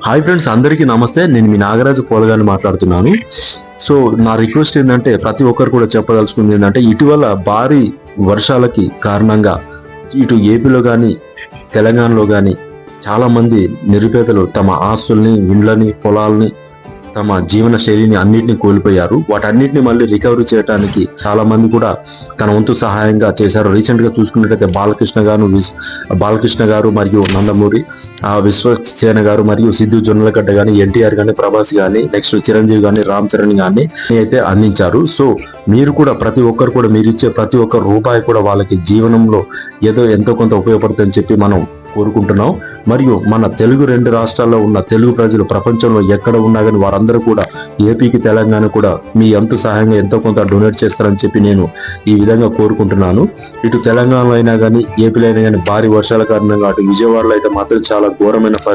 Hi friends, అందరికీ నమస్తే. నేను మీ నాగరాజు పోలగాని మాట్లాడుతున్నాను. సో నా రిక్వెస్ట్ ఏంటంటే, ప్రతి ఒక్కరు కూడా చెప్పదలుచుకుంది ఏంటంటే, ఇటీవల భారీ వర్షాలకి కారణంగా ఇటు ఏపీలో కానీ తెలంగాణలో కానీ చాలామంది నిరుపేదలు తమ ఆస్తుల్ని, ఇండ్లని, పొలాల్ని, తమ జీవన శైలిని అన్నిటిని కోల్పోయారు. వాటన్నిటిని మళ్ళీ రికవరీ చేయడానికి చాలా మంది కూడా తన వంతు సహాయంగా చేశారు. రీసెంట్ గా చూసుకున్నట్టయితే బాలకృష్ణ గారు మరియు నందమూరి విశ్వసేన గారు మరియు సిద్ధు జొన్నలగడ్డ కానీ, ఎన్టీఆర్ కానీ, ప్రభాస్ కానీ, నెక్స్ట్ చిరంజీవి కానీ, రామ్ చరణ్ కానీ అయితే అందించారు. సో మీరు కూడా ప్రతి ఒక్కరు కూడా మీరు ఇచ్చే ప్రతి ఒక్క రూపాయి కూడా వాళ్ళకి జీవనంలో ఏదో ఎంతో కొంత ఉపయోగపడుతుందని చెప్పి మనం కోరుకుంటున్నాం. మరియు మన తెలుగు రెండు రాష్ట్రాల్లో ఉన్న తెలుగు ప్రజలు ప్రపంచంలో ఎక్కడ ఉన్నా కానీ వారందరూ కూడా ఏపీకి తెలంగాణ కూడా మీ అంతు సహాయంగా ఎంతో కొంత డొనేట్ చేస్తారని చెప్పి నేను ఈ విధంగా కోరుకుంటున్నాను. ఇటు తెలంగాణలో అయినా కానీ ఏపీలో అయినా కానీ భారీ వర్షాల కారణంగా అటు విజయవాడలో అయితే మాత్రం చాలా ఘోరమైన